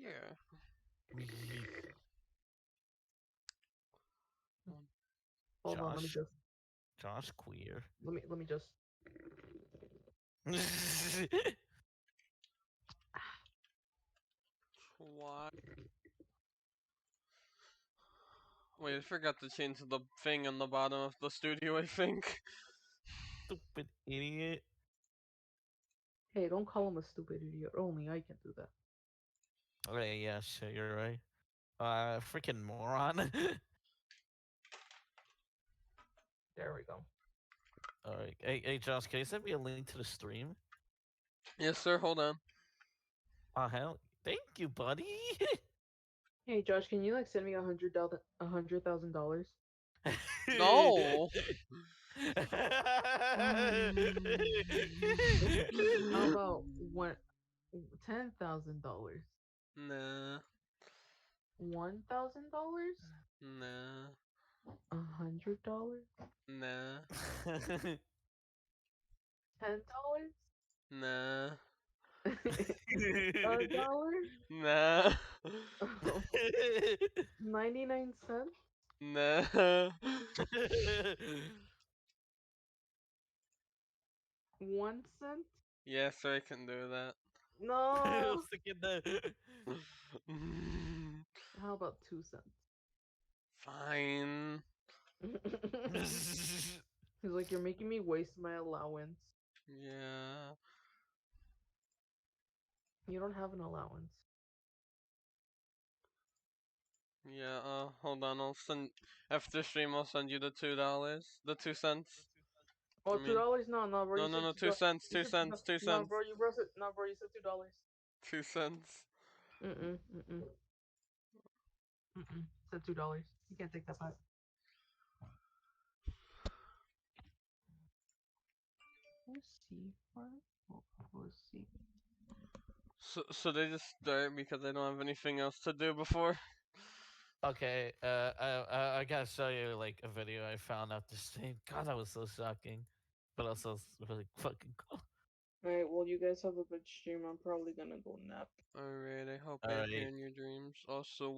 queer. Hold on, let me Josh, just Josh queer. let me just Why? Wait, I forgot to change the thing on the bottom of the studio, I think. Stupid idiot. Hey, don't call him a stupid idiot. Only I can do that. Okay, yeah, sure, you're right. Freaking moron. There we go. Alright, hey, Josh, can you send me a link to the stream? Yes, sir, hold on. Oh, hell, thank you, buddy. Hey Josh, can you like send me $100,000? No! How about $10,000? Nah, $1,000? nah, $100? nah, $10? nah, $1? nah, 99 cents? nah. 1 cent? Yes, sir, I can do that. No. Stick in the. How about 2 cents? Fine. He's like, you're making me waste my allowance. Yeah. You don't have an allowance. Yeah, hold on, I'll send, after stream I'll send you the $2. The 2 cents. Oh, I mean, $2? No, no, bro. no, You no, said no, $2. 2 cents, You two said cents, two no, cents, bro. You bro said no, bro. You said $2. 2 cents. Mm. Said $2. You can't take that back. Let's see. Let's see. So they just start because I don't have anything else to do before. Okay, I gotta show you like a video I found out this stream. God, that was so shocking, but also really fucking cool. Alright, well, you guys have a good stream. I'm probably gonna go nap. Alright, I hope I appear Alright. in your dreams. Also,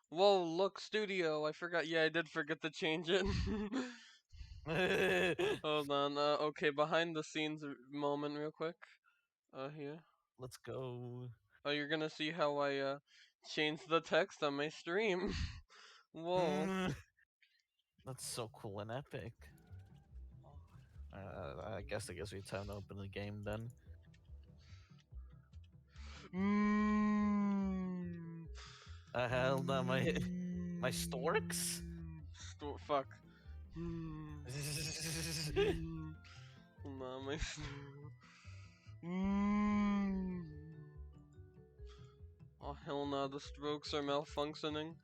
whoa, look, studio. I forgot. Yeah, I did forget to change it. Hold on. Okay, behind the scenes moment, real quick. Here. Let's go. Oh, you're gonna see how I changed the text on my stream. Whoa. That's so cool and epic. I guess we time to open the game then. Hell no, my storks. Fuck. Nah, my. Oh hell no! The strokes are malfunctioning.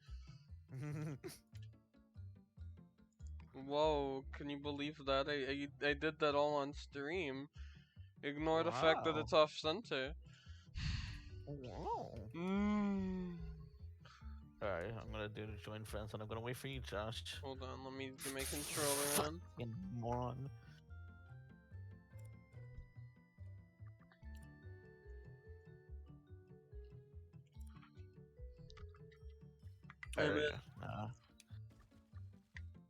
Whoa! Can you believe that? I did that all on stream. Ignore the fact that Wow. it's off center. Wow. Alright, I'm gonna do the join friends and I'm gonna wait for you, Josh. Hold on, let me get my controller on. Fucking moron. There we go.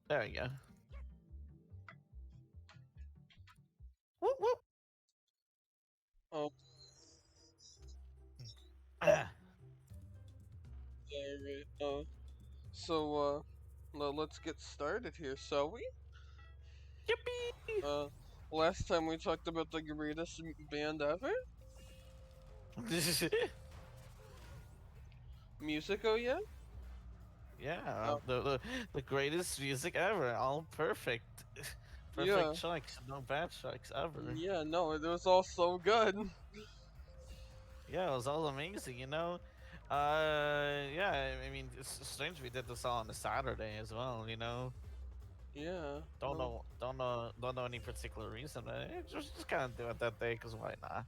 There we go. Whoop whoop. Oh, Ah. alright. So let's get started here, shall we? Yippee! Last time we talked about the greatest band ever? Musico, yeah? Yeah, the greatest music ever. All perfect. Perfect Yeah. chunks, no bad chunks ever. Yeah, no, it was all so good. Yeah, it was all amazing, you know. Yeah, I mean, it's strange we did this all on a Saturday as well, you know. Yeah. Don't no. don't know any particular reason. Just kind of do it that day, cause why not?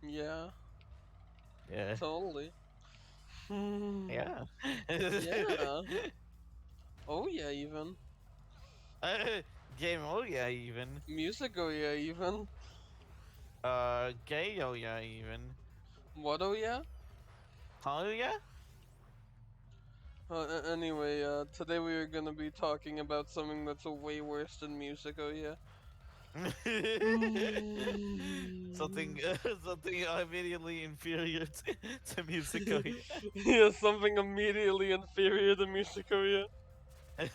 Yeah, Yeah. totally. Yeah. Yeah. Oh yeah, even. Game, oh yeah, even. Musico, yeah, even. Gay, oh yeah, even. What, oh yeah? Oh yeah. Anyway, today we are gonna be talking about something that's way worse than music. Oh yeah. something something immediately inferior to musical. Yeah, something immediately inferior to music. Oh yeah.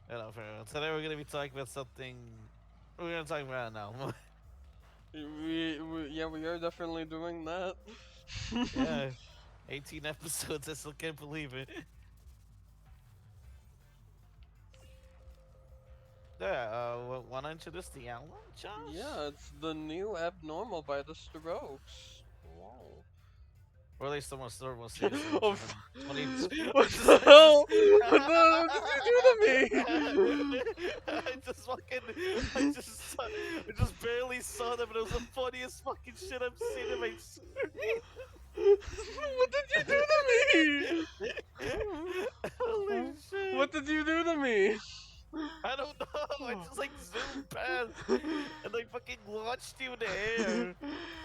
Hello, everyone. Today we're gonna be talking about something. We're gonna talk about an album. Yeah, we are definitely doing that. Yeah, 18 episodes. I still can't believe it. Yeah. Wanna introduce the album, Josh? Yeah, it's the new Abnormal by the Strokes. Wow. Or at least the most normal season, which Oh, is in 20. what the hell? What did you do to me? I just barely saw them, and it was the funniest fucking shit I've seen in my. What did you do to Holy me? shit! What did you do to me? I don't know. I just like zoomed past and like fucking launched you in the air.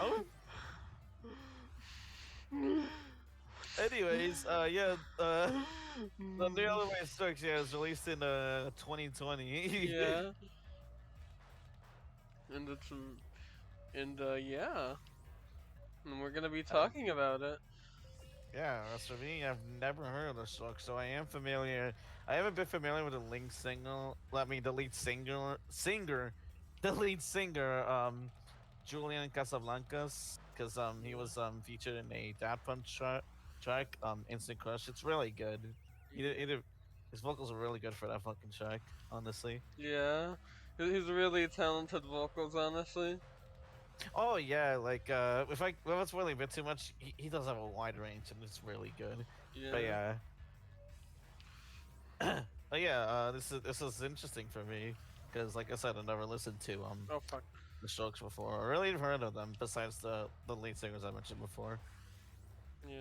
Oh, anyways, yeah, the new album by Strokes, yeah, was released in 2020. Yeah, and it's and yeah, and we're gonna be Uh, talking about it. yeah, as for me, I've never heard of the Strokes, so I am familiar. I haven't been familiar with the lead single. Let me the lead singer, the lead singer, Julian Casablancas, because he was featured in a Dad Punch track, Instant Crush. It's really good. His vocals are really good for that fucking track, honestly. Yeah, he's really talented vocals, honestly. Oh yeah, like if it's really a bit too much, he does have a wide range and it's really good. But Yeah. yeah, but yeah, this is interesting for me because like I said, I never listened to Oh fuck. the Strokes before. I really heard of them besides the lead singers I mentioned before. Yeah.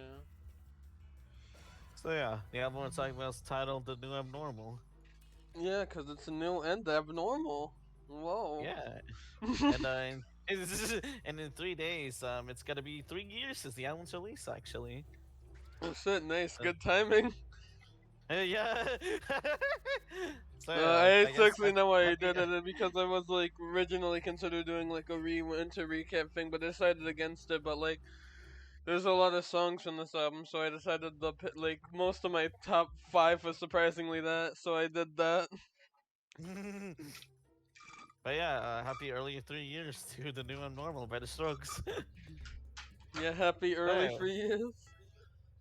So yeah, the album we're talking about is titled "The New Abnormal." Yeah, 'cause it's new and abnormal. Whoa. Yeah, and and in 3 days, it's gonna be 3 years since the album's release, actually. Oh shit, nice, Uh, good timing. yeah. So I yeah, I guess actually know why I happy. did it because I was like originally considered doing like a winter recap thing, but I decided against it. But like, there's a lot of songs from this album, so I decided to like most of my top five was surprisingly that, so I did that. But yeah, happy early 3 years to the new abnormal by the Strokes. Yeah, happy early But 3 years.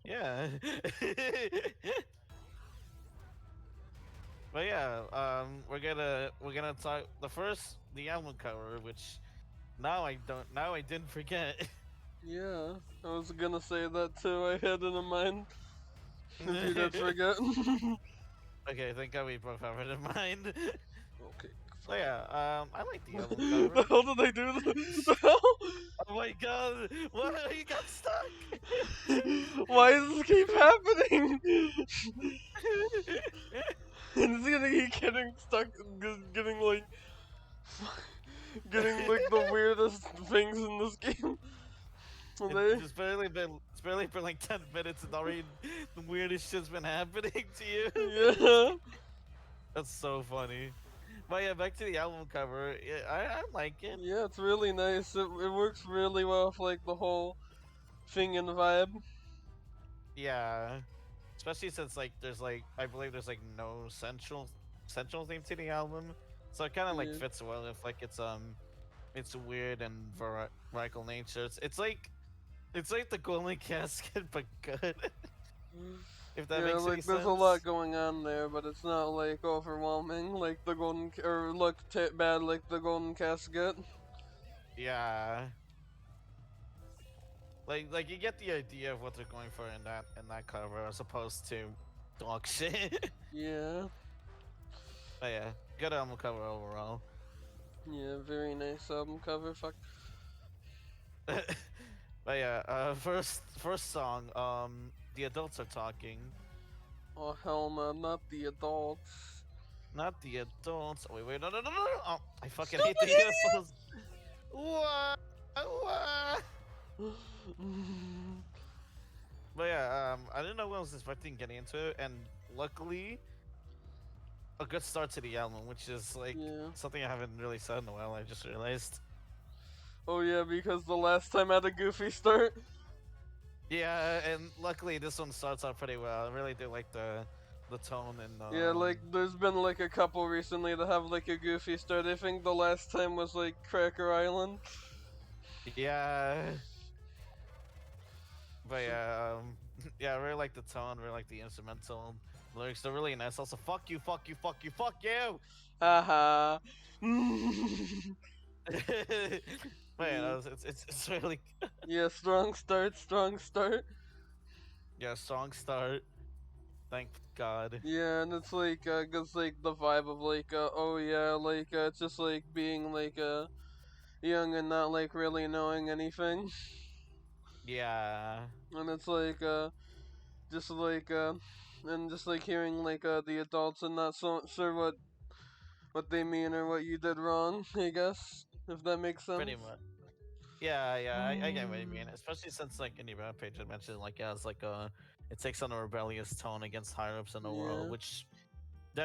yeah. But yeah, we're gonna talk the album cover, which now I didn't forget. Yeah, I was gonna say that too. I had it in mind. If you did forget. Okay, thank God we both have it in mind. Okay. So yeah, I like the album The cover. hell did I do? The hell? Oh my God, what? You got stuck. Why does this keep happening? And it's gonna keep getting stuck, getting like, getting like the weirdest things in this game. Well, they, It's barely been like 10 minutes and already the weirdest shit's been happening to you. yeah, That's so funny. But yeah, back to the album cover. Yeah, I like it. yeah, it's really nice. It works really well with like the whole thing and vibe. Yeah, especially since like there's like I believe there's like no central theme to the album, so it kind of like Yeah. fits well if like it's weird and varietal nature. It's like the Golden Casket but good. If that Yeah, makes any like there's a lot sense. going on there, but it's not like overwhelming, like the golden or look bad like the golden casket. Yeah. Like you get the idea of what they're going for in that cover as opposed to dog shit. Yeah, But yeah, good album cover overall. yeah, very nice album cover. Fuck. But yeah, first song, the adults are talking. Oh hell no, not the adults. Not the adults. Oh, wait, no. Oh, I fucking hate Stupid the idiot! earphones. What? What? was expecting getting into it, and luckily, a good start to the album, which is like Yeah. something I haven't really said in a while. I just realized. Oh yeah, because the last time had a goofy start. Yeah, and luckily this one starts out pretty well. I really do like the tone and Yeah, like there's been like a couple recently that have like a goofy start. I think the last time was like Cracker Island. yeah, but So, yeah, yeah, I really like the tone. Really like the instrumental lyrics. They're really nice. Also, fuck you, fuck you, fuck you, fuck you. haha. But yeah, yeah. it's really Yeah, strong start, strong start. yeah, strong start. Thank God. Yeah, and it's like, 'cause like the vibe of like, oh yeah, like it's just like being like young and not like really knowing anything, Yeah, and it's like just like and just like hearing like the adults and not so sure what they mean or what you did wrong, I guess, if that makes pretty sense. much. Yeah, yeah, I get what you mean. Especially since like in the Rampage, I mentioned like yeah, it's like it takes on a rebellious tone against higher ups in the world, Yeah, which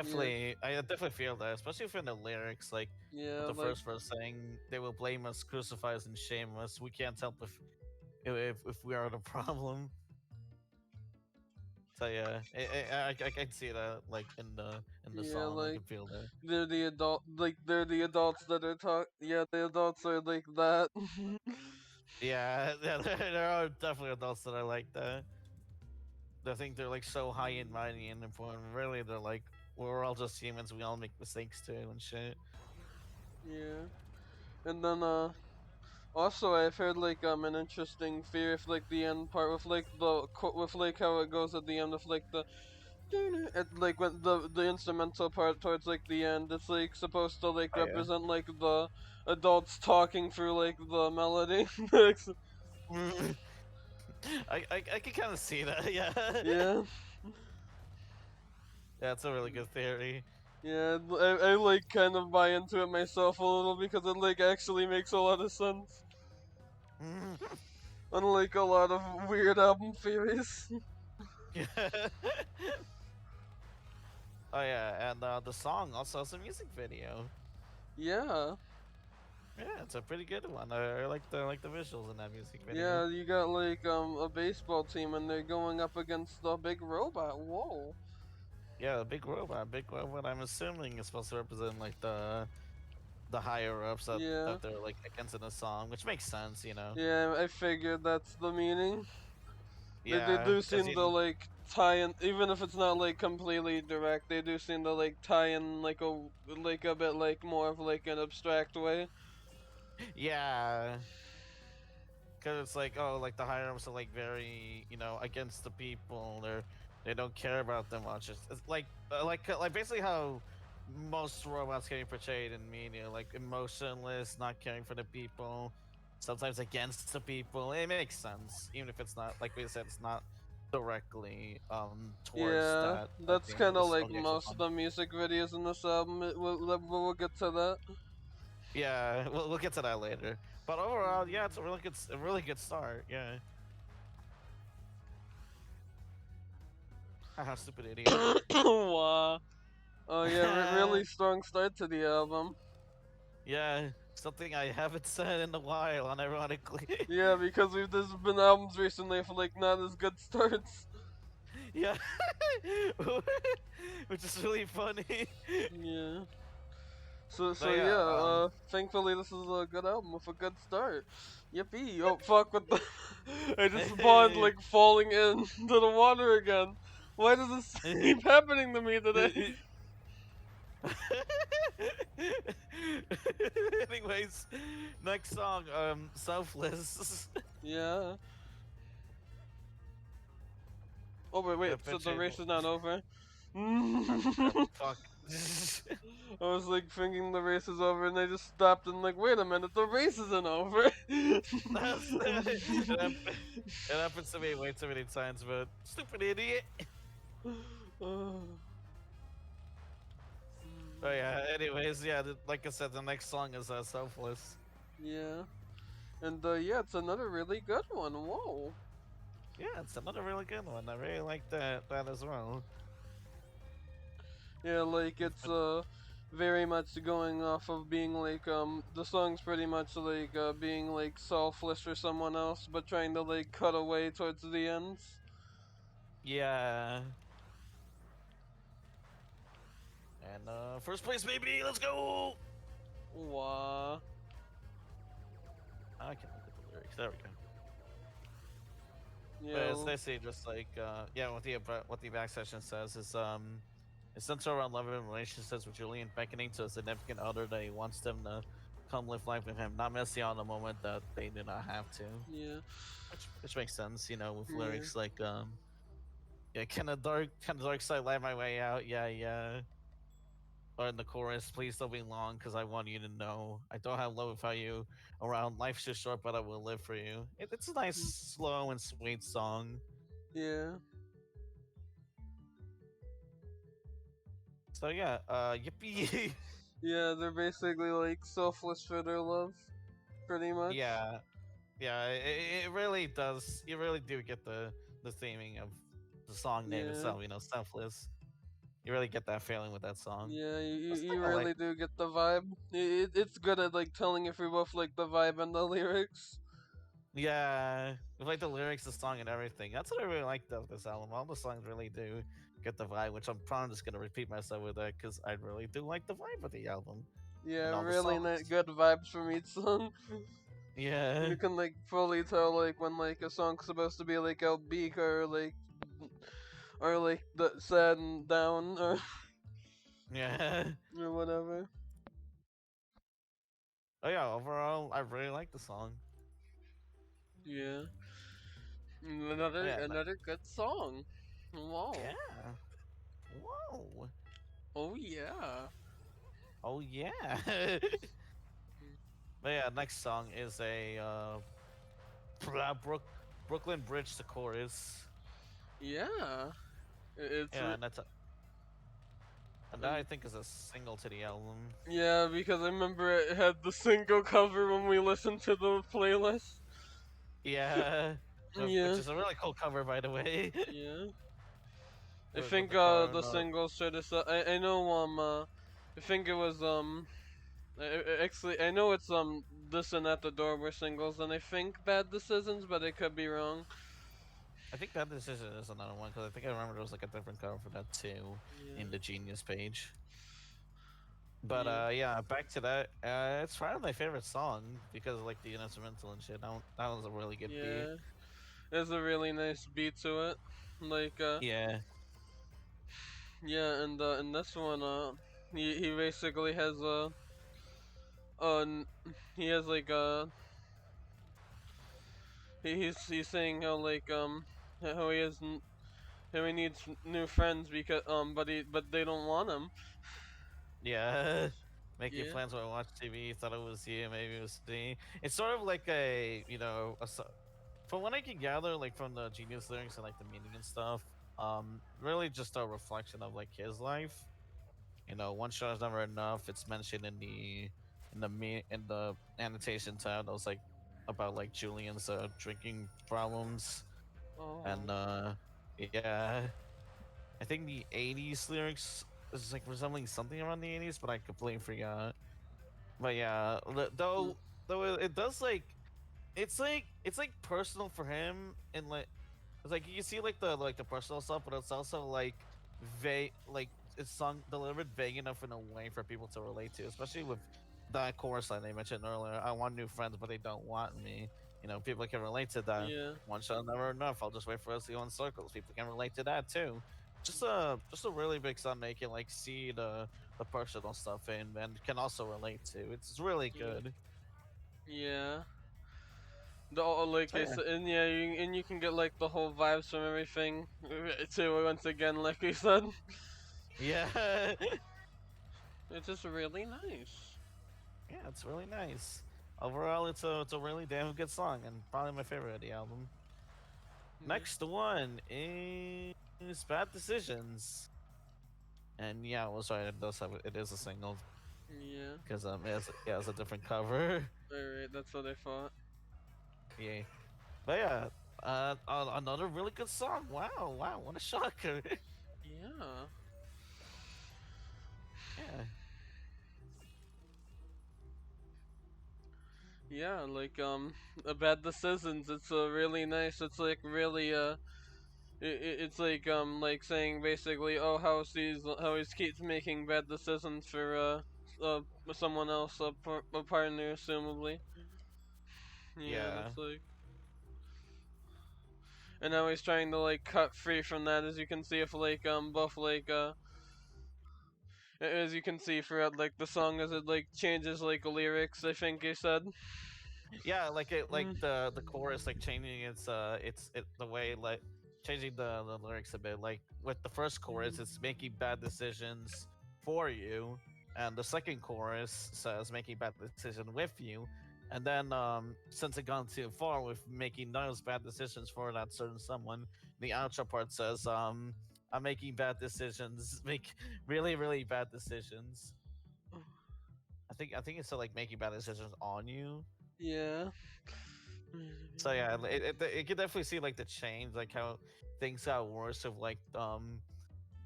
yeah, definitely I definitely feel that, especially from the lyrics, like with yeah, the like first verse saying they will blame us, crucify us, and shame us. We can't help if we are the problem. So yeah, I can see that like in the yeah, song, I like can feel that. they're the adults that are yeah, the adults are like that. Yeah, yeah, there are definitely adults that are like that. They think they're like so high and mighty and important. Really, they're like we're all just humans. We all make mistakes too and shit. Yeah, and then also I've heard like an interesting theory if like the end part with like with like how it goes at the end of like the like when the instrumental part towards like the end, it's like supposed to like Oh yeah. represent like the adults talking through like the melody. I can kind of see that. Yeah. Yeah, Yeah, it's a really good theory. yeah, I like kind of buy into it myself a little because it like actually makes a lot of sense. Unlike a lot of weird album theories. Yeah. Oh yeah, and the song also has a music video. Yeah, Yeah, it's a pretty good one. I like the visuals in that music video. yeah, you got like a baseball team and they're going up against the big robot. Whoa. Yeah, a big robot. Big robot. I'm assuming is supposed to represent like the higher ups Yeah. that they're like against in the song, which makes sense, you know. Yeah, I figured that's the meaning. They Yeah, do because seem to like tie in, even if it's not like completely direct. They do seem to like tie in like a bit like more of like an abstract way. yeah, because it's like oh, like the higher ups are like very against the people. They don't care about them much. It's like basically how most robots can be portrayed in media, like emotionless, not caring for the people, sometimes against the people. It makes sense, even if it's not like we said, it's not directly towards Yeah, that that's theme. kind The of like song actually most of fun. the music videos in this album. We'll get to that. Yeah, we'll get to that later. But overall, yeah, it's a really good start. Yeah. Haha, stupid idiot. Wow. Oh yeah, really strong start to the album. Yeah, something I haven't said in a while, unironically. Yeah, because there's been albums recently for like not as good starts. Yeah, which is really funny. Yeah. So But yeah, yeah, thankfully this is a good album with a good start. Yippee! Oh fuck! What the? I just spawned like falling into the water again. Why does this keep happening to me today? anyways, next song, Selfless. Yeah. Oh wait. So the Pitching. race is not over. Fuck. I was like thinking the race is over, and I just stopped and like, wait a minute, the race isn't over. It happens to me way too many times, but stupid idiot. Oh, Oh yeah. Anyways, yeah. Like I said, the next song is Selfless. yeah, and yeah, it's another really good one. Whoa. Yeah, it's another really good one. I really like that as well. Yeah, like It's it's been, very much going off of being like the song's pretty much like being like selfless for someone else, but trying to like cut away towards the ends. yeah. And first place, baby, let's go! Wah. I can look at the lyrics. There we go. But as Yeah, they say, just like yeah, what the back session says is it's centered around love and relationships with Julian beckoning to a significant other that he wants them to come live life with him, not missing out on the moment that they do not have to. yeah, Which makes sense, you know, with yeah, lyrics like yeah, kind of dark side, light my way out, yeah, yeah. Or in the chorus, please don't be long, because I want you to know I don't have love without you around. Life's too short, but I will live for you. It's a nice, mm, slow and sweet song. yeah, So yeah, yippee! yeah. They're basically like selfless for their love, pretty much. Yeah, yeah. It really does. You really do get the theming of the song name Yeah, itself. You know, selfless. You really get that feeling with that song. yeah. That's the You thing I like. really do get the vibe. It's good at like telling if we both like the vibe and the lyrics. Yeah, with like the lyrics, the song, and everything. That's what I really like of this album. All the songs really do get the vibe, which I'm probably just gonna repeat myself with that because I really do like the vibe of the album Yeah, and all the really songs. good vibes from each song. Yeah, You can like fully tell like when like a song's supposed to be like upbeat or like the sad and down yeah. or whatever. Oh yeah, overall, I really like the song. Yeah, Oh, yeah, another good song. Wow. yeah. Whoa. Oh yeah. Oh yeah. But yeah, next song is a Brook Brooklyn Bridge to chorus. Yeah. It's Yeah, re- and that I and think is a single to the album. yeah, because I remember it had the single cover when we listened to the playlist. Yeah, which Yeah. is a really cool cover, by the way, Yeah. I with think the car and the the single should have. I know I think it was actually I know it's this and at the door were singles and I think bad decisions, but I could be wrong. I think Bad Decision is another one because I think I remember there was like a different cover for that too in Yeah. the Genius page. But Yeah. yeah, back to that. It's probably my favorite song because of like the instrumental and shit. That was a really good beat. Yeah. There's a really nice beat to it. Like Yeah, yeah, and in this one he basically has uh he has like he's saying how like how he has how he needs new friends because but they don't want him. yeah. Making Yeah. plans when I watch TV, thought it was you, maybe it was me. It's sort of like a, you know, from what I can gather, like from the Genius lyrics and like the meaning and stuff, really just a reflection of like his life. You know, one shot is never enough. It's mentioned in the annotation tab that was like about like Julian's drinking problems and Oh. yeah, I think the '80s lyrics is like resembling something around the '80s, but I completely forgot. But yeah, Mm, though it does it's like personal for him and like it's like you see like the personal stuff, but it's also like vague, like it's sung delivered vague enough in a way for people to relate to, especially with that chorus line they mentioned earlier. I want new friends, but they don't want me. You know, people can relate to that. yeah. One shot never enough. I'll just wait for us to go in circles. People can relate to that too. Just a really big song they can like see the personal stuff in and can also relate to. It's really Yeah. good. Yeah. The like So I yeah, said, and you can get like the whole vibes from everything too. Once again, like we said, yeah. it's just really nice. Yeah, it's really nice. Overall, it's a really damn good song and probably my favorite of the album. Yeah. Next one is Bad Decisions, and yeah, well, sorry, it is a single Yeah. because it has a different cover. All right. That's what I thought. Yeah, but yeah, Another really good song. Wow, wow, what a shocker. Yeah. Yeah, Yeah, like bad decisions. It's really nice. It's like really it's like saying basically, oh, how he keeps making bad decisions for someone else, a partner, assumably. Yeah, and yeah, it's like, and now he's trying to like cut free from that, as you can see if like both like as you can see throughout like the song as it like changes like lyrics. I think he said. yeah. Like it, like Mm, the chorus, like changing the way like changing the lyrics a bit. Like with the first chorus, mm. it's making bad decisions for you, and the second chorus says making bad decision with you. And then, since it gone too far with making those bad decisions for that certain someone, the outro part says, I'm making bad decisions, make really, really bad decisions. I think it's like making bad decisions on you. Yeah. So yeah, it can definitely see like the change, like how things got worse of like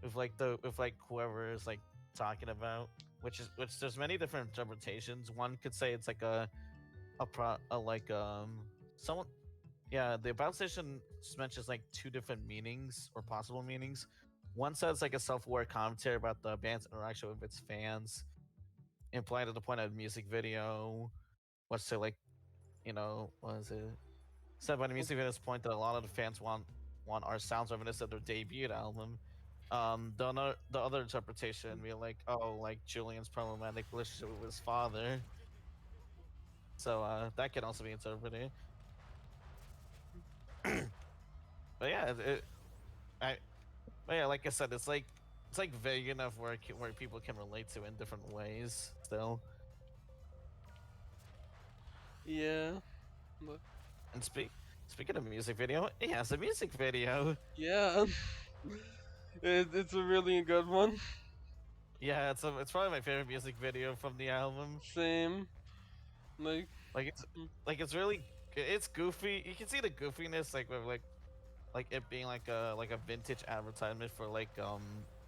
with like whoever is like talking about, which there's many different interpretations. One could say it's like a like someone, yeah, the about station mentions like two different meanings or possible meanings. One says like a self-aware commentary about the band's interaction with its fans, implied at the point of the music video. What's to like, what is it? Said by the music video's point that a lot of the fans want our sounds reminiscent of their debut album. The other interpretation be like, oh, like Julian's problematic relationship with his father. So that can also be interpreted. But yeah, I but yeah, like I said, it's like vague enough where where people can relate to in different ways. Still, Yeah. But and speaking of music video, it has a music video. yeah. It's a really good one. Yeah, it's probably my favorite music video from the album. Same. Like, Like it's mm, like it's really it's goofy. You can see the goofiness like with like it being like a vintage advertisement for like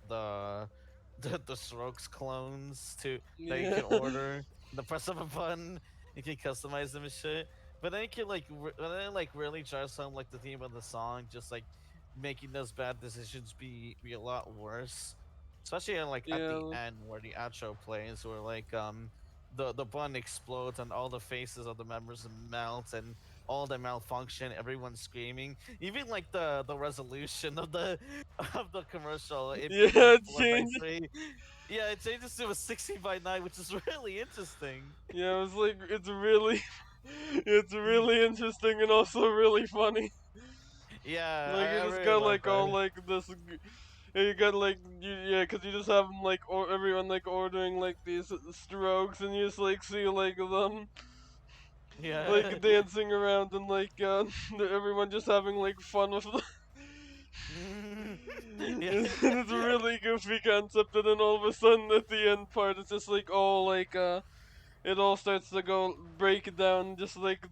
the the Strokes clones to that you yeah. can order. The press of a button, you can customize them and shit. But then you can but then like really drives home like the theme of the song, just like making those bad decisions be a lot worse. Especially in, like at the Yeah. end where the outro plays, where like the button explodes and all the faces of the members melt and all the malfunction, everyone's screaming. Even like the resolution of the of the commercial, it being like Yeah, it changes. 4:3. Yeah, it changes to a 16:9, which is really interesting. Yeah, it's like, it's really interesting and also really funny. Yeah, Like, you I just really got love like all that. like this. You got like yeah, cause you just have like everyone like ordering like these strokes, and you just like see like them Yeah. like dancing around and like everyone just having like fun with them. Yeah. It's a really goofy concept, and then all of a sudden at the end part, it's just like all like it all starts to go break down, just like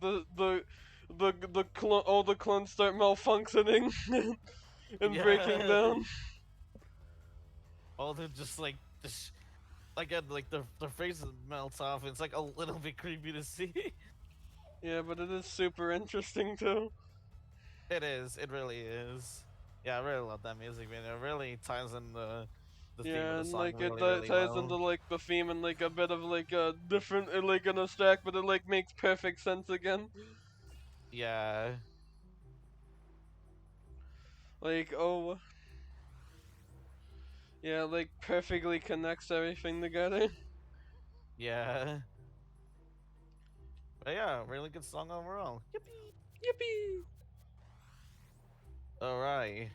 all the clones start malfunctioning and breaking Yeah. down. All they're just like again, like their faces melts off. It's like a little bit creepy to see. Yeah, but it is super interesting too. It is. It really is. Yeah, I really love that music video. It really ties in the theme of Yeah, the and song like it really, really ties into well. like the theme and like a bit of like a different, like an abstract, but it like makes perfect sense again. Yeah. Like, oh, yeah, like perfectly connects everything together. Yeah. But yeah, really good song overall. Yippee. Yippee! Alright.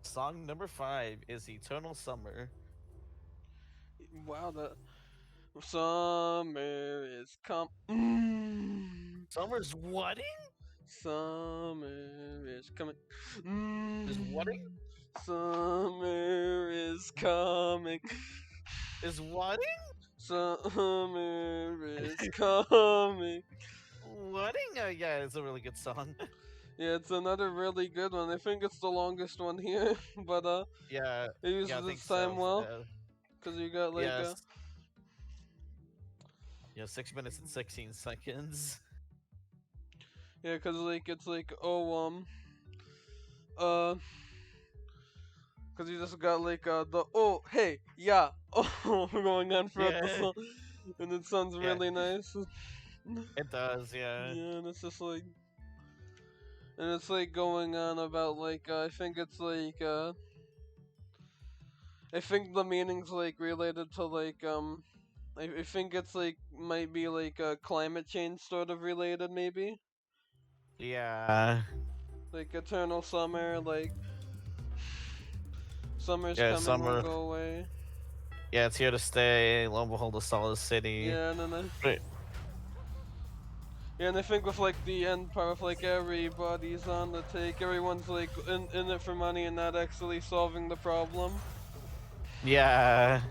Song number 5 is Eternal Summer. Wow, that summer is come. Mm. Summer's wedding? Summer is coming. Is wedding? Mm. Summer is coming. Is wedding? Summer is coming. Wedding? Yeah, it's a really good song. Yeah, it's another really good one. I think it's the longest one here, but Yeah, it yeah, I uses think its time so. well, cause you got like Yes, yeah, 6 minutes and 16 seconds. yeah, cause like it's like oh uh cause you just got like the oh hey yeah oh going on throughout the Yeah, song, and it sounds yeah, really nice. it does. Yeah, Yeah, and it's just like and it's like going on about like I think it's like I think the meaning's like related to like I think it's like might be like climate change sort of related maybe yeah, like eternal summer like summer's yeah. coming won't Summer. go away. Yeah, it's here to stay. Lo and behold, the solid city. Yeah, and then But yeah, and I think with like the end part of like everybody's on the take, everyone's like in it for money and not actually solving the problem. yeah,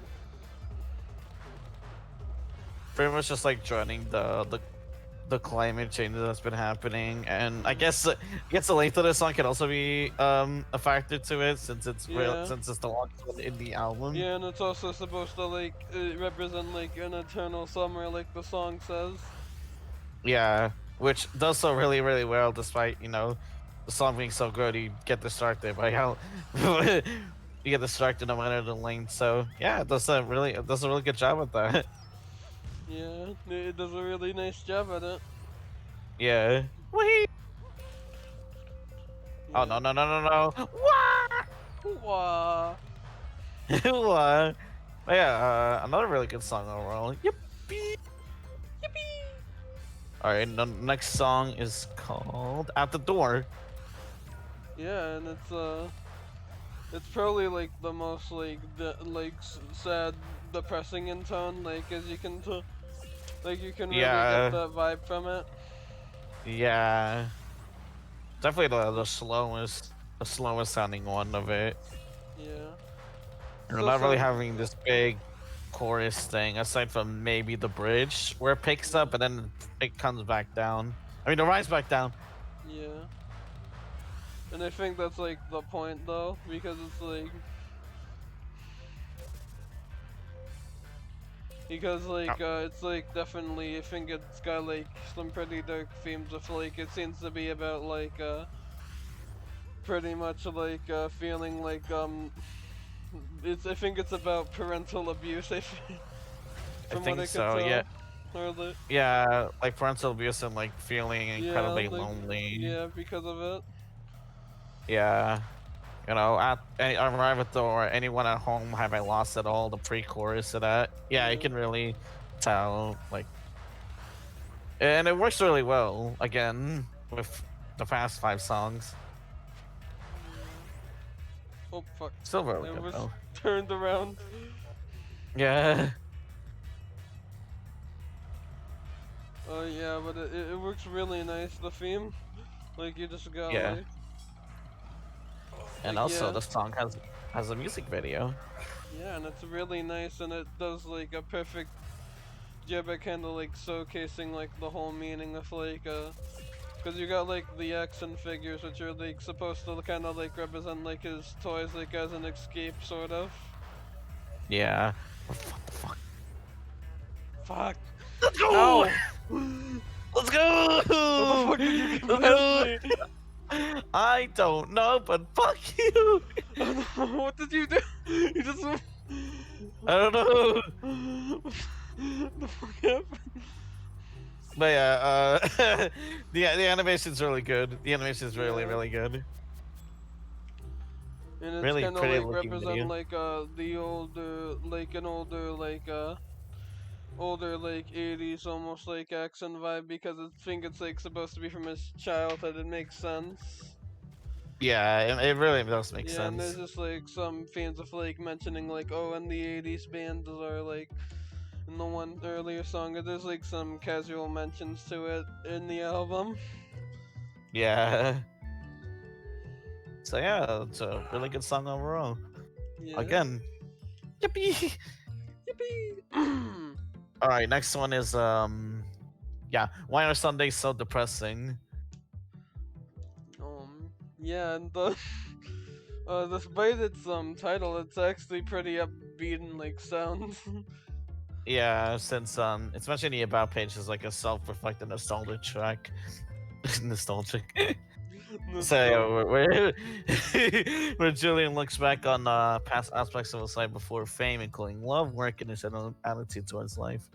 pretty much just like joining the climate change that's been happening, and Mm. I guess the length of the song can also be a factor to it since it's real Yeah. since it's the longest one in the album. Yeah, and it's also supposed to like represent like an eternal summer, like the song says. Yeah, which does so really really well despite the song being so good. You get distracted by how you get distracted no matter the length. So yeah, it does a really good job at that. Yeah, it does a really nice job at it. Yeah. Wait. Oh Yeah. no no no no no. What? Wah. What? But yeah, another really good song overall. Yippee! Yippee! All right, the next song is called "At the Door." Yeah, and it's probably like the most like sad, depressing in tone. Like as you can like you can really get Yeah, that vibe from it. yeah, definitely the slowest sounding one of it. Yeah. We're Still not really sound. having this big chorus thing, aside from maybe the bridge where it picks Yeah. up and then it comes back down. I mean, it rises back down. Yeah. And I think that's like the point though, because it's like definitely I think it's got like some pretty dark themes of like it seems to be about like pretty much like feeling like it's I think it's about parental abuse I think, I from what think I could so. Yeah, tell. Or the yeah, like parental abuse and like feeling yeah, incredibly like lonely. yeah, because of it. Yeah. Arrive at the door, anyone at home, have I lost it all? The pre-chorus of that. Yeah, you Yeah. can really tell, like, and it works really well, again, with the past 5 songs. Yeah. Oh fuck. Still really I good, was though. turned around. Yeah, Oh yeah, but it works really nice the theme. Like you just got yeah. And like also, yeah. the song has a music video. Yeah, and it's really nice, and it does like a perfect job at kind of like showcasing like the whole meaning of like cause you got like the action figures which are like supposed to kind of like represent like his toys like as an escape sort of. Yeah. What the fuck? Fuck. Let's go! Ow! Let's How the go! fuck did you get Let's past go! me? I don't know, but fuck you! What did you do? You just. I don't know. The fuck happened? But yeah, the animation's really good. The animation's really Yeah. really good. And it's Really kind of pretty like looking represent video. like the older like an older like 80s almost like accent vibe because I think it's like supposed to be from his childhood. It makes sense. Yeah, it really does make Yeah, and there's sense. just like some fans of like mentioning like oh in the 80s bands are like in the one earlier song there's like some casual mentions to it in the album. Yeah. So yeah, it's a really good song overall. Yeah. Again, yippee! Yippee! All right, next one is yeah. Why are Sundays so depressing? Yeah, and the despite its title, it's actually pretty upbeat and like sounds Yeah, since it's mentioned the about page is like a self-reflective nostalgic track. Nostalgic. So yeah, nostalgic. where Julian looks back on past aspects of his life before fame, including love, work, and his general attitude towards life.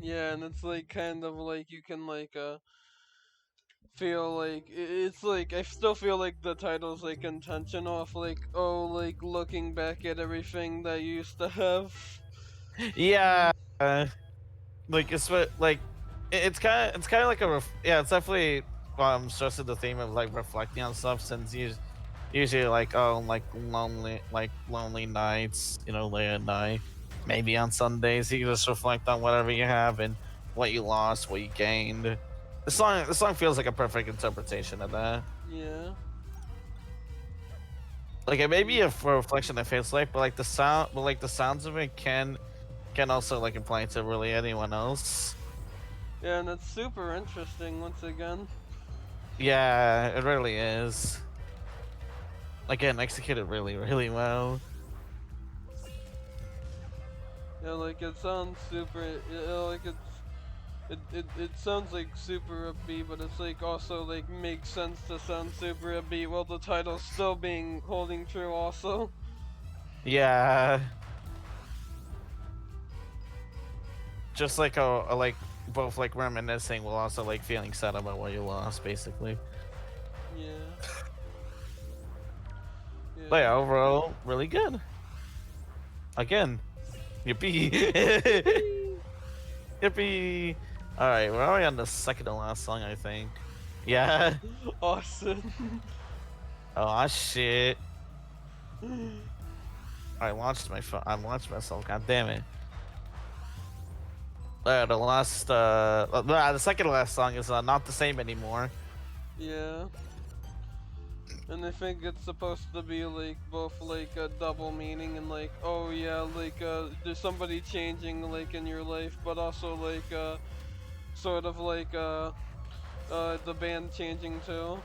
Yeah, and it's like kind of like you can like feel like it's like I still feel like the title's like intentional of like oh like looking back at everything that you used to have. Yeah, like it's kind of like yeah, it's definitely stressing the theme of like reflecting on stuff since you usually like lonely nights, you know, late at night, maybe on Sundays you just reflect on whatever you have and what you lost, what you gained. The song feels like a perfect interpretation of that. Yeah. Like it may be a reflection of his life, but like the sounds of it can also like apply to really anyone else. Yeah, and it's super interesting once again. Yeah, it really is. Again, executed really, really well. Yeah, like it sounds super. Like it sounds like super upbeat, but it's like also like makes sense to sound super upbeat while the title's still being holding true also. Yeah, just like a like both like reminiscing while also like feeling sad about what you lost, basically. Yeah. But Yeah. yeah, overall, really good. Again, yippee, Yippee! yippee. All right, we're already on the second to last song, I think. Yeah. Awesome. Oh shit. I launched my phone. I launched myself. God damn it. The second to last song is not the same anymore. Yeah. And I think it's supposed to be like both like a double meaning and like oh yeah like there's somebody changing like in your life but also like sort of like the band changing too.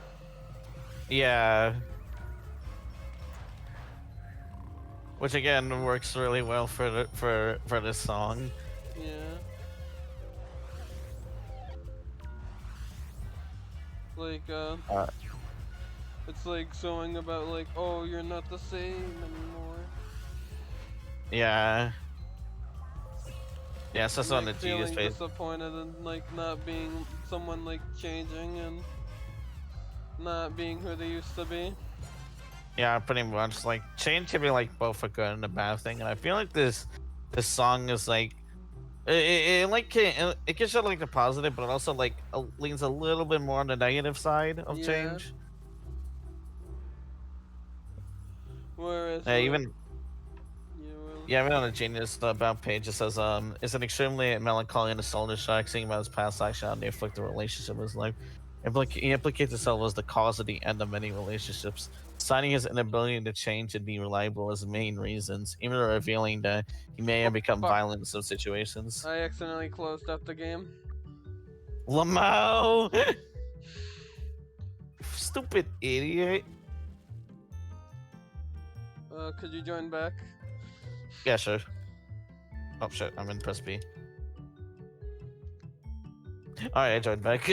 Yeah, which again works really well for this song. Yeah. Like Uh, it's like showing about like oh you're not the same anymore. yeah, yeah. So And that's on like the Genius feeling page. disappointed and like not being someone like changing and not being who they used to be. Yeah, pretty much. Like change can be like both a good and a bad thing, and I feel like this song is like it can show like the positive, but it also like leans a little bit more on the negative side of Yeah. change. Whereas like Even yeah, well, Yeah, even on the Genius about page, it says, it's an extremely melancholy and nostalgic track, singing about his past action on the afflicted relationship of his life. He implicates himself as the cause of the end of many relationships, citing his inability to change and be reliable as main reasons, even revealing that he may oh have become fuck! violent in some situations. I accidentally closed out the game. Lamau! Stupid idiot. Could you join back? Yeah, sure. Oh shit, I'm in press B. Alright, I joined back.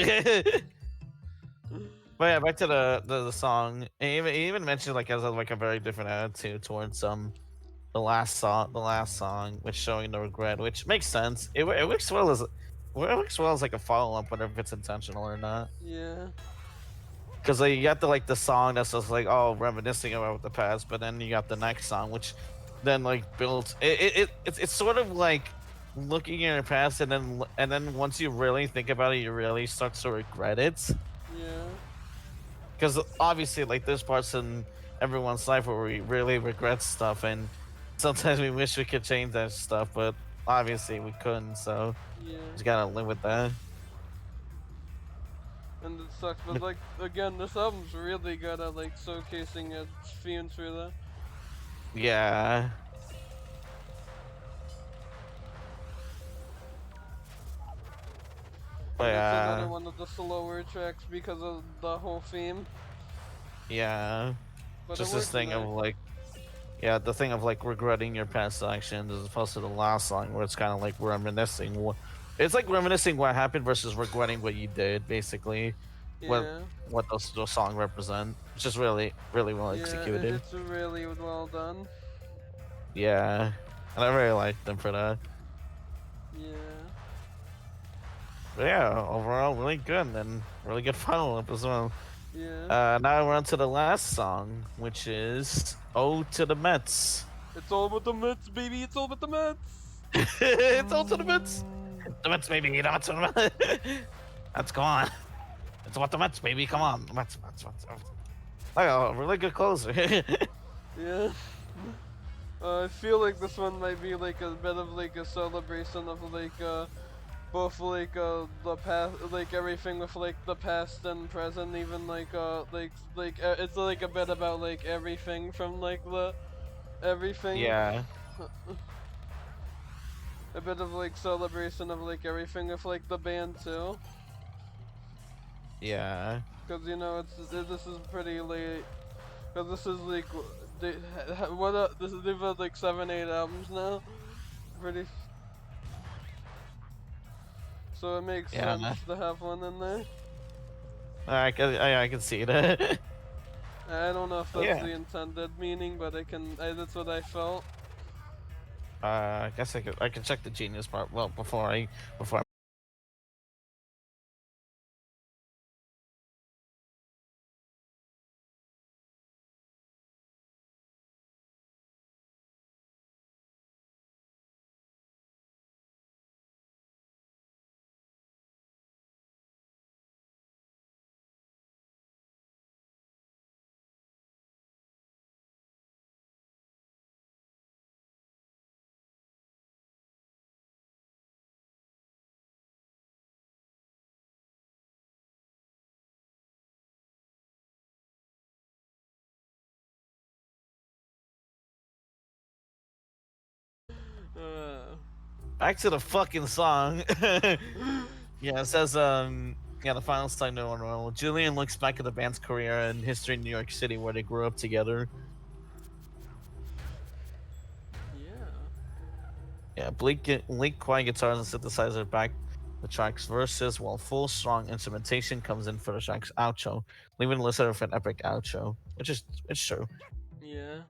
But yeah, back to the song. He even mentioned like as like a very different attitude towards the last song, which showing the regret, which makes sense. It works well as like a follow up, whether if it's intentional or not. Yeah. Because like, you got the song that's just like oh reminiscing about the past, but then you got the next song, which then like builds it's sort of like looking at your past and then once you really think about it, you really start to regret it. Yeah. Because obviously like there's parts in everyone's life where we really regret stuff and sometimes we wish we could change that stuff but obviously we couldn't, so Yeah. just gotta live with that. And it sucks, but like again, this album's really good at like showcasing its themes through that. Yeah, But and it's another yeah, one of the slower tracks because of the whole theme. yeah. But it Just this works thing of nice. like, yeah, the thing of like regretting your past actions as opposed to the last song where it's kind of like reminiscing. It's like reminiscing what happened versus regretting what you did, basically. What Yeah, what those song represent. It's just really well yeah, executed. it's really well done. Yeah, and I really liked them for that. Yeah, But yeah, overall really good and really good follow up as well. yeah. Now we're on to the last song, which is "Ode to the Mets." It's all about the Mets, baby. It's all about the Mets. It's "Ode to the Mets." The Mets, baby. The Mets. The Mets. Let's go on. It's about the Mets, baby. Come on, the Mets, Mets, Mets. Mets. Like a really good closer. Yeah. I feel like this one might be like a bit of like a celebration of like both like the past, like everything with like the past and present, even like it's like a bit about like everything from like the everything. Yeah, A bit of like celebration of like everything with like the band too, yeah, because you know this is pretty late, because this is like they what this is they've had like 7 8 albums now, pretty, so it makes sense yeah. to have one in there. I can see that. I don't know if that's Yeah. the intended meaning, but that's what I felt. I guess I can check the genius part. Well, before Uh, back to the fucking song. Yeah, it says yeah, the final song no one roll. Julian looks back at the band's career and history in New York City where they grew up together. yeah, Yeah, Bleak quiet guitars and synthesizer back the track's verses while full strong instrumentation comes in for the track's outro, leaving the listener with an epic outro. Which is it's true. yeah,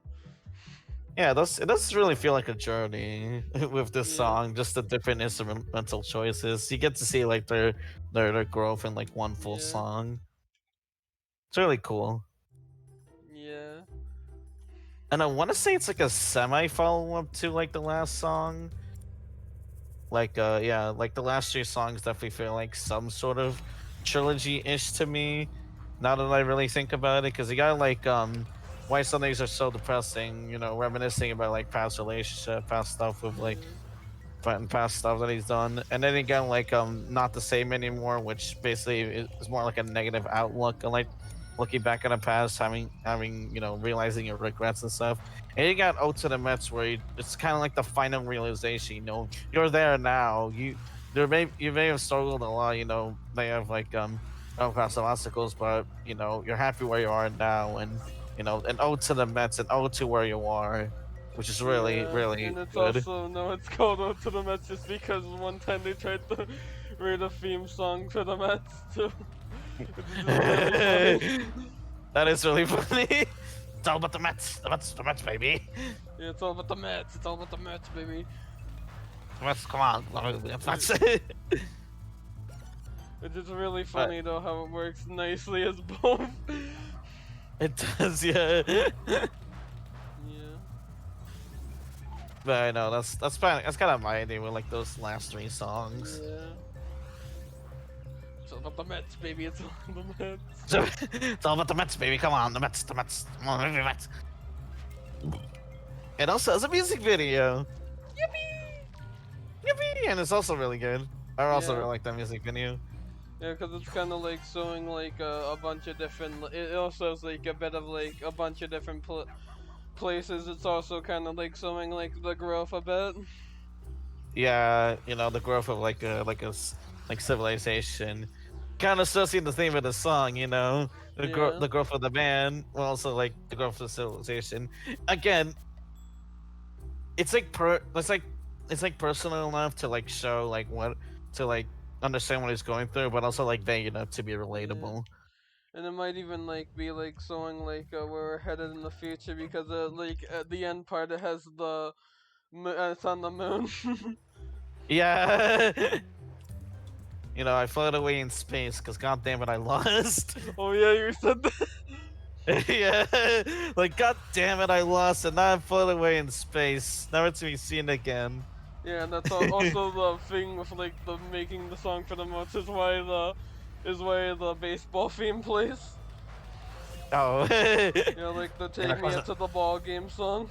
Yeah, it does really feel like a journey with this yeah, song, just the different instrumental choices. You get to see like their growth in like one full yeah, song. It's really cool. yeah, And I want to say it's like a semi follow up to like the last song. Like yeah, like the last three songs definitely feel like some sort of trilogy ish to me. Now that I really think about it, because you got like why Sundays are so depressing. You know, reminiscing about like past relationship, past stuff with like yeah, past stuff that he's done, and then again like not the same anymore, which basically is more like a negative outlook and like looking back on the past, having realizing your regrets and stuff. And you got out to the Mets where it's kind of like the final realization. You're there now. You may have struggled a lot. May have like come across some obstacles, but you're happy where you are now, and and out to the Mets and out to where you are, which is really yeah. really And it's good. also no, it's called "Out to the Mets" just because one time they tried to write a theme song for the Mets too, which is just really funny. That is really funny. It's all about the Mets. The Mets, baby. Yeah, it's all about the Mets. It's all about the Mets, baby. The Mets, come on. The Mets. It's just really But funny though how it works nicely as both. it does, yeah. Yeah, But I know that's kind of my idea with like those last three songs. yeah. It's all about the Mets, baby. It's all about the Mets. So, it's all about the Mets, baby. Come on, the Mets, the Mets. Come on, the Mets. It also has a music video. Yippee! And it's also really good. I also Yeah. really like that music video. Yeah, because it's kind of like showing like a bunch of different. It also has like a bit of like a bunch of different places. It's also kind of like showing like the growth a bit. Yeah, the growth of like a like civilization, kind of stressing the theme of the song. You know, Yeah, the growth of the band, but also like the growth of civilization. Again, it's like personal enough to like show like what to like understand what he's going through, but also like vague enough to be yeah. relatable. And it might even like be like showing like where we're headed in the future because like at the end part it has it's on the moon. Yeah. You know, I float away in space because god damn it, I lost. Oh yeah, you said that. Yeah, like god damn it, I lost, and now I'm floating away in space, never to be seen again. Yeah, and that's also the thing with like the making the song for the most is why the baseball theme plays. Oh, You know, like the and "Take of Me course, Out to the Ball Game" song,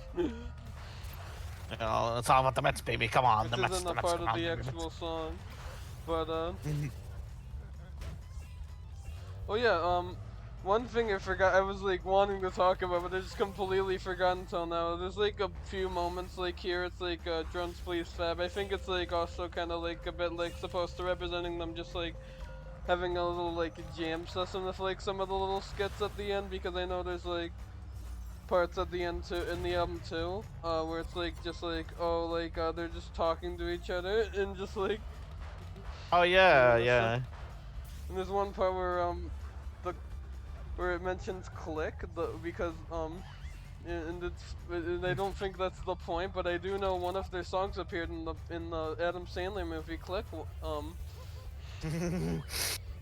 you know, it's all about the Mets, baby. Come on, which isn't The a Mets, part come of on, the baby, Mets. actual song. But oh yeah, one thing I forgot I was like wanting to talk about, but I just completely forgot until now. There's like a few moments like here. It's like "Drums Please Fab." I think it's like also kind of like a bit like supposed to representing them just like having a little like jam session with like some of the little skits at the end because I know there's like parts at the end too in the album too, where it's like just like oh like they're just talking to each other and just like Oh yeah, reminiscing. yeah. And there's one part where the where it mentions click the because and and I don't think that's the point, but I do know one of their songs appeared in the Adam Sandler movie Click.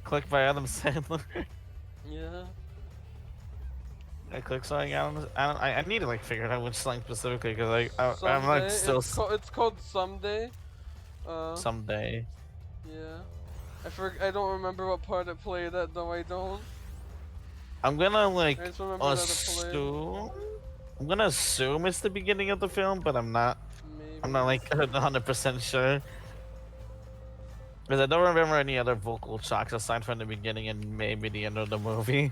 Click by Adam Sandler. Yeah. I click something Adam. I need to like figure out which song specifically because I'm like Someday still it's called Someday. Uh, someday. yeah. I don't remember what part it played at though. I don't. I'm gonna I like just remember that it played. assume. I'm gonna assume it's the beginning of the film, but I'm not. I'm not Maybe. like 100% sure because I don't remember any other vocal tracks aside from the beginning and maybe the end of the movie.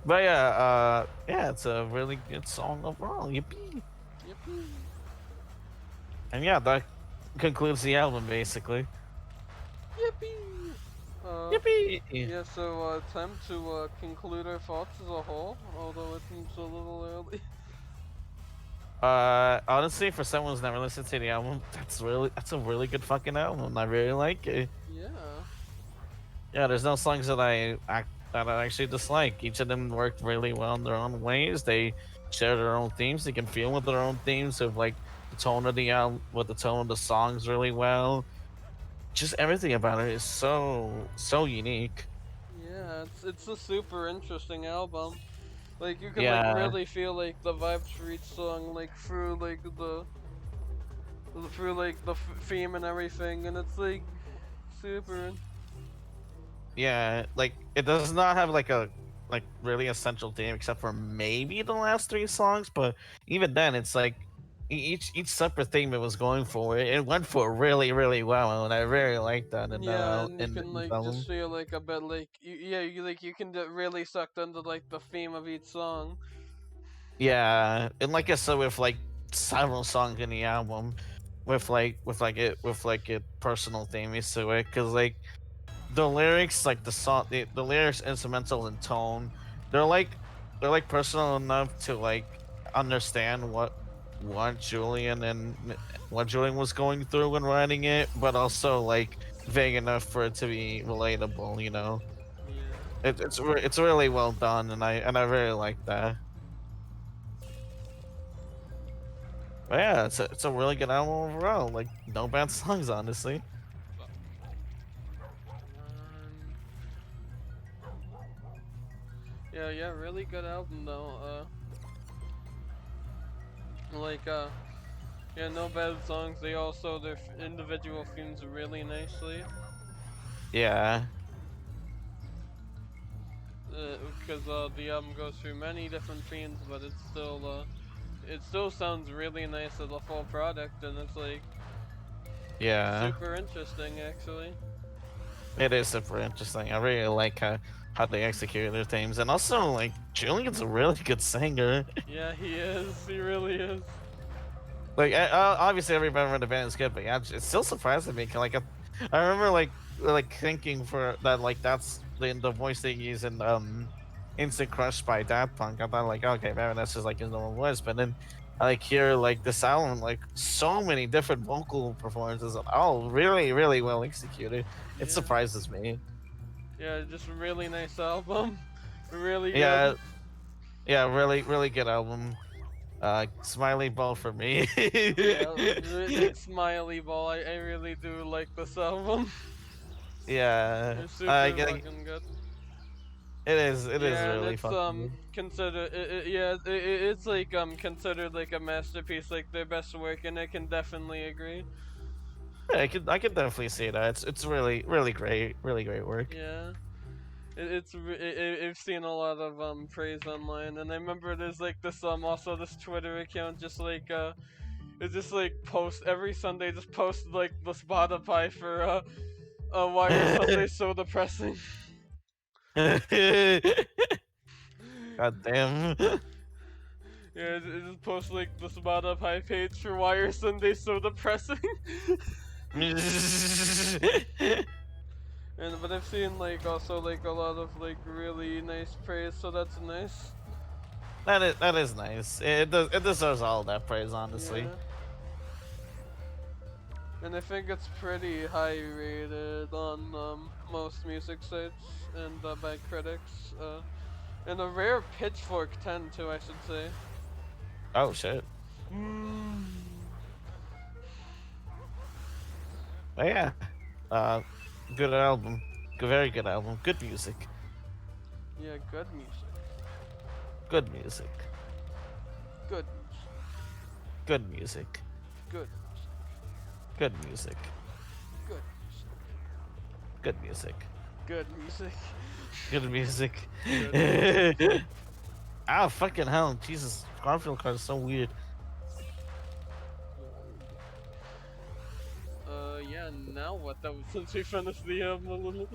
But yeah, yeah, it's a really good song overall. Yippee! Yippee. And yeah, that concludes the album basically. Yippee. Yippee! Yeah. So time to conclude our thoughts as a whole. Although it seems a little early. Honestly, for someone who's never listened to the album, that's a really good fucking album. I really like it. Yeah. Yeah, there's no songs that that I actually dislike. Each of them work really well in their own ways. They share their own themes. They can feel with their own themes of like the tone of the album, with the tone of the songs really well. Just everything about it is so unique. Yeah. It's a super interesting album. Like you can like Yeah, really feel like the vibes for each song like through like the theme and everything, and it's like super. yeah. Like it does not have like a like really essential theme except for maybe the last three songs, but even then, it's like each separate theme it was going for, it went for really well, and I really like that in Yeah, that and you can in the like just album. feel like a bit like yeah, you like you can get really sucked into like the theme of each song. Yeah, and like I said, with like several songs in the album, with like a personal themes to it, because like the lyrics, like the lyrics, instrumental and tone, they're like they're like personal enough to like understand what Julian and what Julian was going through when writing it, but also like vague enough for it to be relatable. You know, Yeah. it's really well done, and I really like that. But yeah, it's a really good album overall. Like no bad songs, honestly. Um, yeah, yeah, really good album though. Like yeah, no bad songs. They also their individual themes really nicely. Yeah, Because the album goes through many different themes, but it still sounds really nice as a full product, and it's like yeah. super interesting actually. It is super interesting. I really like how they execute their themes, and also like Julian's a really good singer. Yeah, he is. He really is. Like obviously every member of the band is good, but yeah, it's still surprising me. I remember like thinking for that like that's the voice they use in Instant Crush by Daft Punk. I thought like okay, maybe that's just like his normal voice, but then I like hear like this album like so many different vocal performances, and all really well executed. It Yeah, surprises me. yeah, just a really nice album, really good. Yeah, yeah, really good album. Smiley ball for me. Yeah, big smiley ball. I really do like this album. Yeah, It's super it fucking good. is Yeah, and really it's fucking good. considered yeah it's like considered like a masterpiece, like their best work, and I can definitely agree. Yeah, I could definitely see that. It's really great work. Yeah, I've seen a lot of praise online, and I remember there's like this also this Twitter account just like it just like post every Sunday, just post like the Spotify for why are Sundays so depressing. God damn. Yeah, it just posts like the Spotify page for why are Sundays so depressing. And but I've seen like also like a lot of like really nice praise, so that's nice. That is nice. It deserves all that praise, honestly. Yeah, and I think it's pretty high rated on most music sites and by critics. And a rare Pitchfork 10 too, I should say. Oh shit. Mm. But yeah. Uh, good album. Very good album. Good music. Yeah, good music. Good music. Good music. Good music. Good music. Good music. Good music. Good music. Good music. Good music. Good music. Ah, fucking hell. Jesus. Garfield card is so weird. Yeah, now what though? Since we finished the a little.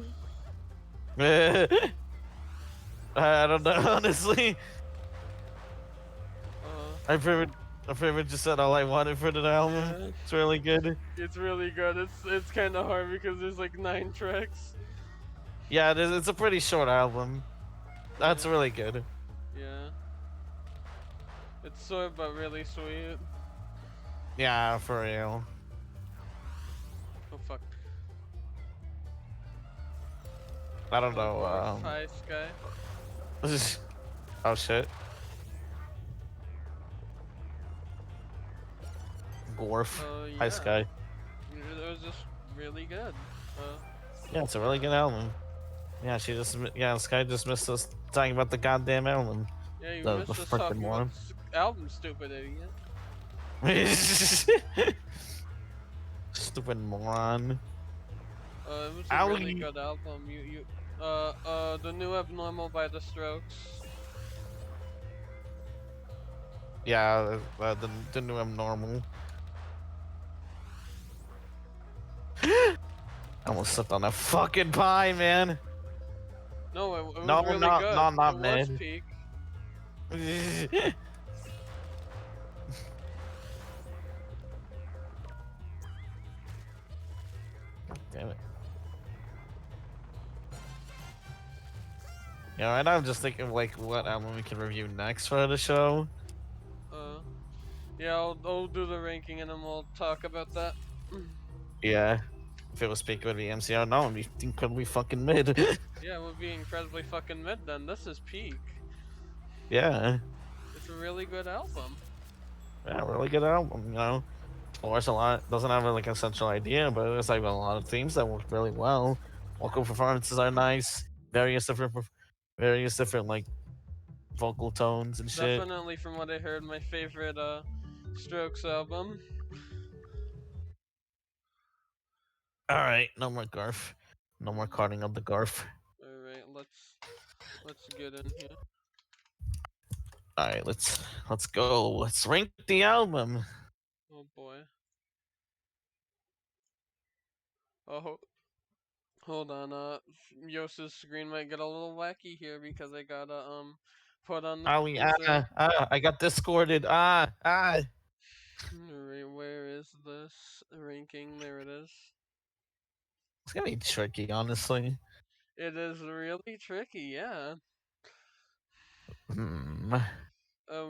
I don't know, honestly. Uh, I pretty much just said all I wanted for the album. yeah, It's really good. it's really good. It's kind of hard because there's like 9 tracks. Yeah, it's a pretty short album. That's Yeah, really good. yeah. It's short but really sweet. Yeah, for real. Oh fuck. I don't Oh know. Gorf, hi Sky. Oh shit. Gorf. Hi, Yeah. Sky. It was just really good. Uh, Yeah, it's a really good album. Yeah, Sky just missed us talking about the goddamn album. yeah, you The missed us freaking talking about one. the album, stupid idiot. Stupid moron. It was a really Ali. good album. The new Abnormal by The Strokes. Yeah, the new abnormal. I almost slipped on that fucking pie, man. No, it was No, really not good. no, It not was mid. peak. Damn it. Yeah, right now I'm just thinking like what album we can review next for the show. Uh, yeah, I'll do the ranking and then we'll talk about that. Yeah. If it was peak, it would be MCR. No, it'd be incredibly fucking mid. Yeah, it would be incredibly fucking mid then. This is peak. Yeah. It's a really good album. Yeah, really good album, you know. Explores a lot. Doesn't have like a central idea, but it's like a lot of themes that work really well. Vocal performances are nice. Various different like vocal tones and shit. Definitely, from what I heard, my favorite Strokes album. All right, no more Garf. No more carting of the Garf. All right, let's get in here. All right, let's go. Let's rank the album. Oh boy. Oh, hold on. Yos's screen might get a little wacky here because I gotta put on the I got discorded. Alright, where is this ranking? There it is. It's gonna be tricky, honestly. It is really tricky, yeah. Hmm.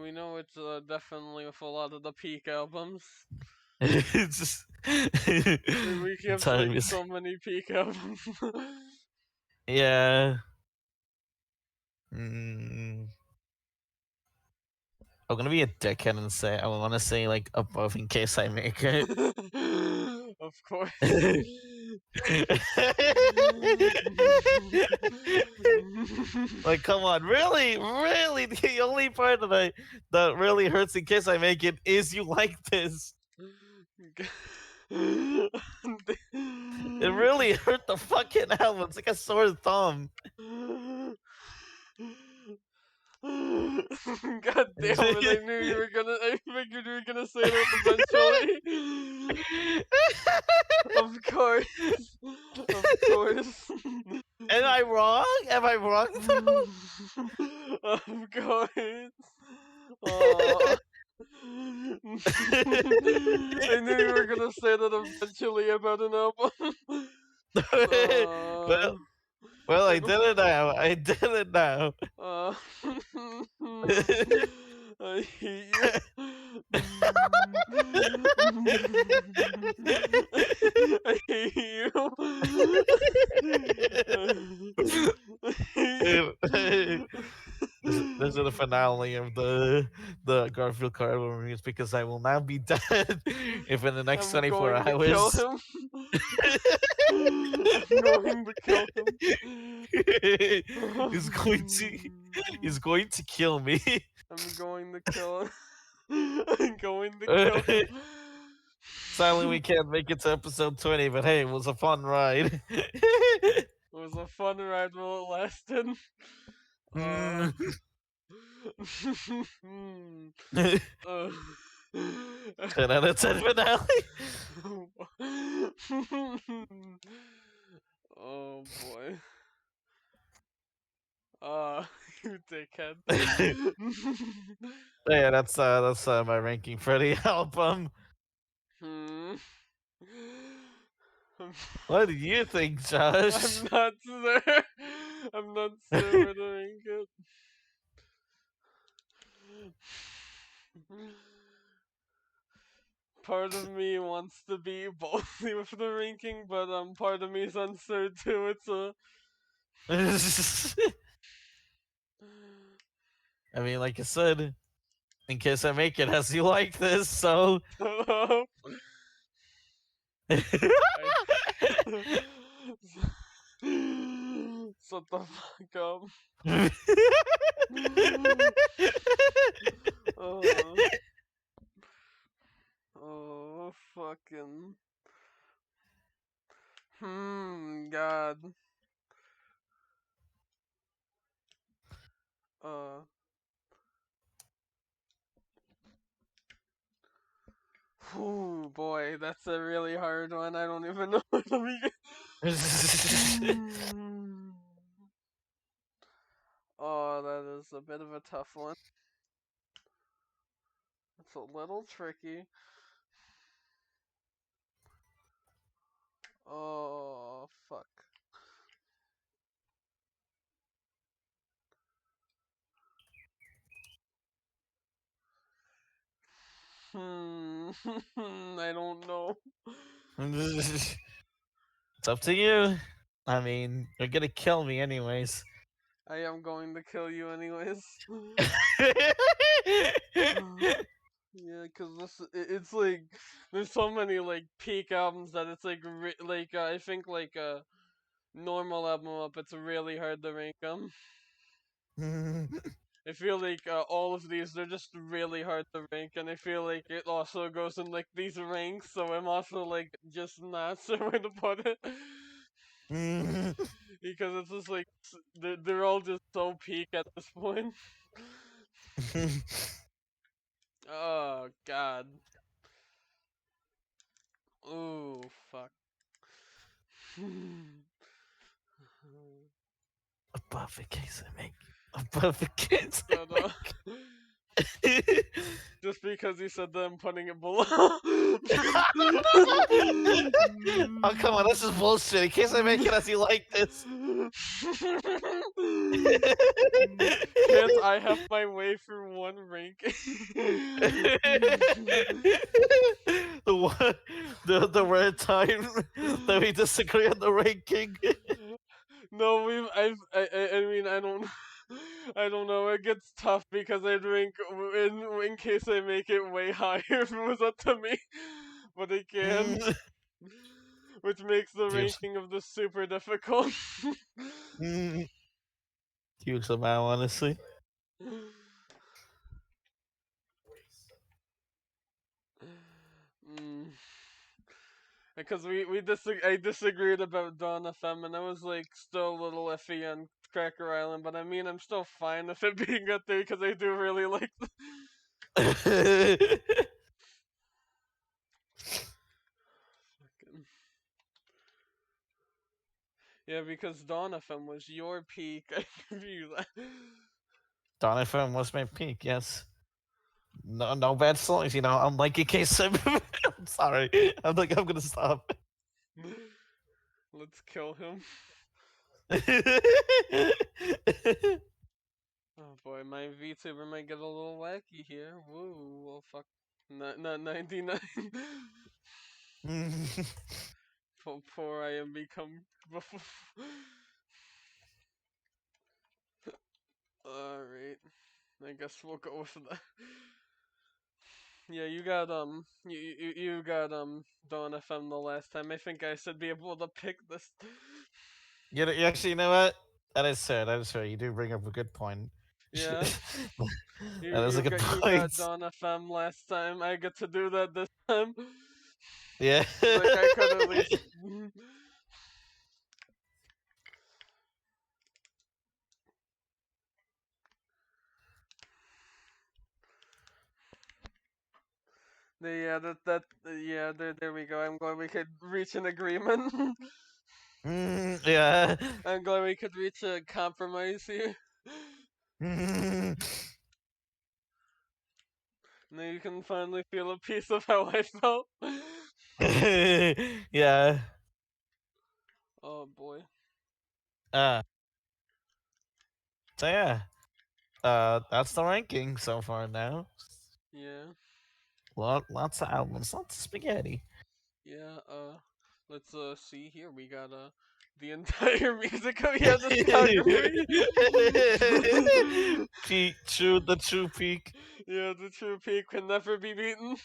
We know it's definitely with a lot of the peak albums. It's just We kept time like is so many peak albums. yeah. Mm. I'm gonna be a dickhead and say I want to say like above in case I make it. Of course. Like, come on, really, really, the only part that really hurts in case I make it is you like this. It really hurt the fucking album. It's like a sore thumb. God damn it! I knew you were gonna. I figured you were gonna say that eventually. Of course, of course, Am I wrong? Am I wrong though? of course. Aw. I knew you were gonna say that eventually about an album. well, Uh, well, I I did it now. I did it now. Uh, I hate you. I hate you. I hate this, this is the you. finale of the Garfield card reviews because I will now be dead if in the next I'm 24 going to kill hours. him. I'm going to kill him. he's going to he's going to kill me. I'm going to kill him. I'm going to kill him. Sadly, we can't make it to episode 20, but hey, it was a fun ride. It was a fun ride while it lasted. Uh, Mm. uh, 10 out of 10 finale. oh boy. You dickhead. Yeah, that's my ranking for the album. hmm. What do you think, Josh? I'm not sure. I'm not sure where to rank it. Part of me wants to be ballsy with the ranking, but part of me is unsure too. It's a I mean, like I said, in case I make it as you like this, so. Shut the fuck up. Oh, oh, fucking. God. Uh, boy, that's a really hard one. I don't even know where to begin. Hmm. Oh, that is a bit of a tough one. It's a little tricky. Oh, fuck. Hmm. I don't know. it's up to you. I mean, you're gonna kill me anyways. I am going to kill you anyways. Yeah, cause it's like there's so many like peak albums that it's like I think like a normal album up, it's really hard to rank them. I feel like all of these they're just really hard to rank, and I feel like it also goes in like these ranks, so I'm also like just not sure where to put it because it's just like they're all just so peak at this point. Oh God. Oh fuck. Above in case I make it. Above in case I Shut up. make Just because he said that I'm putting it below. Oh come on, this is bullshit. In case I make it as you like this. Can't I have my way through one ranking? the one, the rare time that we disagree on the ranking. No, I mean, I don't know. It gets tough because I'd rank in case I make it way higher if it was up to me, but I can't, Mm, which makes the huge, ranking of this super difficult. mm, huge amount, honestly. Mm. Because I disagreed about Dawn FM, and I was like still a little iffy on Cracker Island, but I mean I'm still fine with it being up there because I do really like. Yeah, because Dawn FM was your peak. I give you that. Donovan was my peak, yes. No, no bad songs, you know. I'm like in case I'm sorry. I'm like I'm gonna stop. Let's kill him. Oh boy, my VTuber might get a little wacky here. Woo, well fuck. Not 99. Before I am become. Alright. I guess we'll go with that. Yeah, you got Dawn FM the last time. I think I should be able to pick this. You actually, you know what? That is fair. That is fair. You do bring up a good point. Yeah, That is a good you point. got Dawn FM last time. I get to do that this time. Yeah. Like I could at least. Yeah, yeah, there we go. I'm glad we could reach an agreement. Yeah. I'm glad we could reach a compromise here. Now you can finally feel a piece of how I felt. Yeah. Oh boy. Uh, so yeah. That's the ranking so far now. Yeah. Lots of albums, lots of spaghetti. Yeah, let's see here. We got the entire music oh yeah, discography. Peak, true, the true peak. Yeah, the true peak can never be beaten.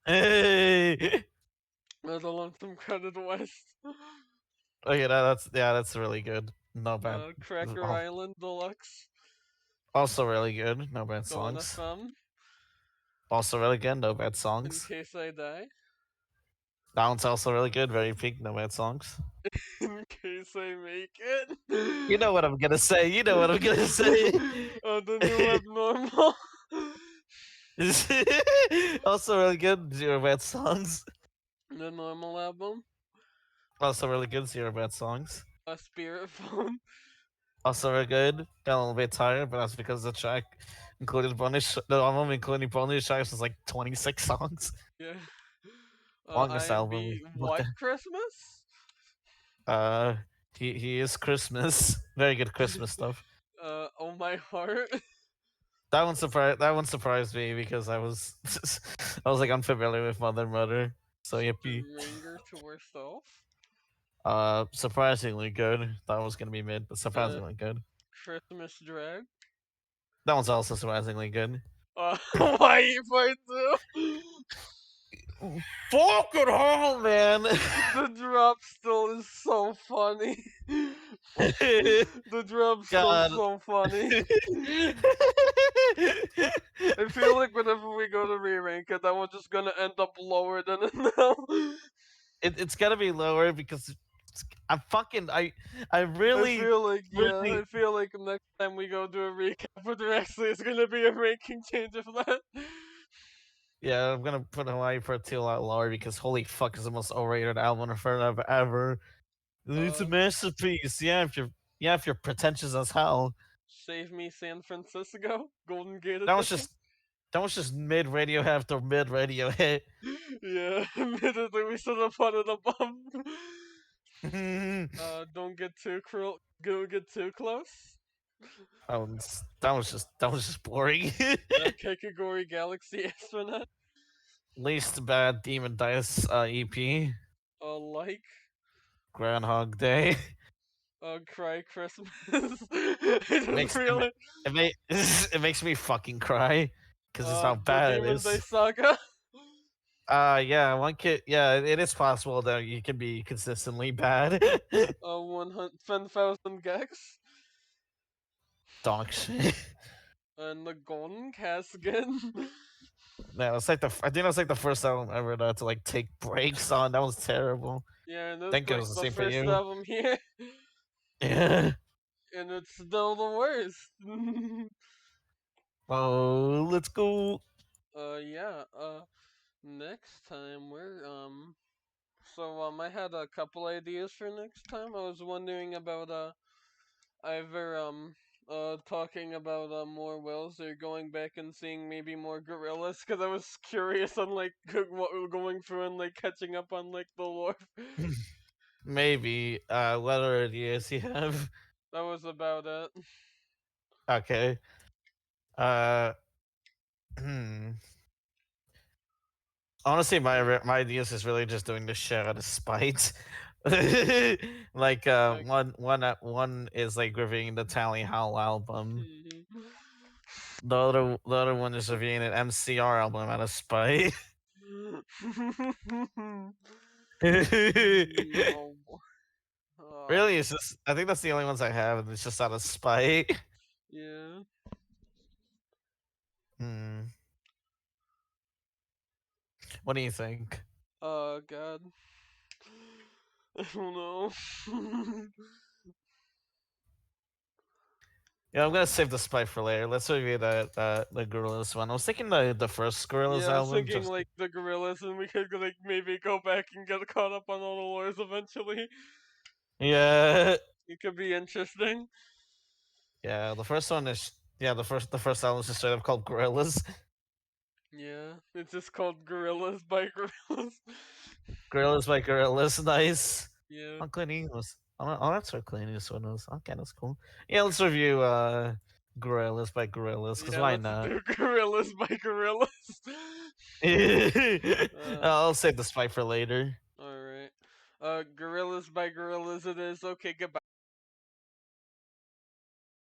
Hey. Let alone some credit west. Okay, that's really good. No bad. Cracker al- Island Deluxe. Also really good. No bad Dawn songs. FM. Also really good. No bad In songs. case I die. That one's also really good. Very peak. No bad songs. In case I make it. You know what I'm gonna say. You know what I'm gonna say. Oh, the new abnormal. Also really good. Zero bad songs. The normal album. Also really good. Zero bad songs. A spirit phone. Also very good. Got a little bit tired, but that's because the track included bonus. The album including bonus tracks was like 26 songs. Yeah. Longest I album be we looked what at. Christmas? Uh, he is Christmas. Very good Christmas stuff. Oh my heart. That one surprised me because I was I was like unfamiliar with Mother Mother. So yippee. Stranger to herself. Surprisingly good. That was gonna be mid, but Uh, surprisingly good. Christmas drag. That one's also surprisingly good. Why you fight too? Fucking hell, man! The drop still is so funny. The drop's still God. so funny. I feel like whenever we go to re-rank it, that one's just gonna end up lower than it now. It's gotta be lower because I I really feel like, yeah, really I feel like next time we go do a recap, but there actually is gonna be a ranking change of that. yeah, I'm gonna put Hawaii Part 2 a lot lower because holy fuck is the most overrated album I've heard of ever. It's a Uh, masterpiece. Yeah, if you're pretentious as hell. Save Me San Francisco, Golden Gate That was Edition. just that was just mid radio after mid radio hit. Yeah, admittedly, we should have put it above. that Don't get too cruel. Don't get too close. that was just boring. Kikigori Galaxy Astronaut. Least bad Demon Dice EP. Like. Groundhog Day. Cry Christmas. I just makes it, ma- really. it makes me fucking cry because it's how The bad it Demon Day is. Saga. Yeah, one kid. Yeah, it is possible that you can be consistently bad. 10,000 Gex. Dog shit. And the Golden Casket. Man, it's like I think that's like the first album ever to like take breaks on. That was terrible. Yeah, and I it's think it like was the the same for first you. album here. Yeah. And it's still the worst. Oh, let's go. Yeah, next time I had a couple ideas for next time. I was wondering about, either, talking about, more whales or going back and seeing maybe more gorillas, because I was curious on, like, what we're going through and, like, catching up on, like, the lore. Maybe. What other ideas you have? That was about it. Okay. Uh. Hmm. Honestly, my ideas is really just doing this shit out of spite. like Like, one is like reviewing the Tally Howl album. mhm. The other one is reviewing an MCR album out of spite. Oh, Really, it's just I think that's the only ones I have, and it's just out of spite. yeah. Hmm. What do you think? God. I don't know. Yeah, I'm gonna save the spite for later. Let's review the Gorillaz one. I was thinking the first Gorillaz Yeah, I was album. thinking Just like the gorillas, and we could like maybe go back and get caught up on all the lores eventually. yeah, It could be interesting. yeah. The first one is the first album is just straight up called Gorillaz. Yeah, it's just called Gorillas by Gorillas. Gorillaz by Gorillaz. Nice. Yeah, Oh, Clint Eastwood. Oh, that's what Clint Eastwood was. Okay, that's cool. Yeah, let's review Gorillaz by Gorillaz, because yeah. why Let's not? do Gorillas by Gorillas. I'll save the spite for later. All right. Gorillas by Gorillas. It is okay. Goodbye.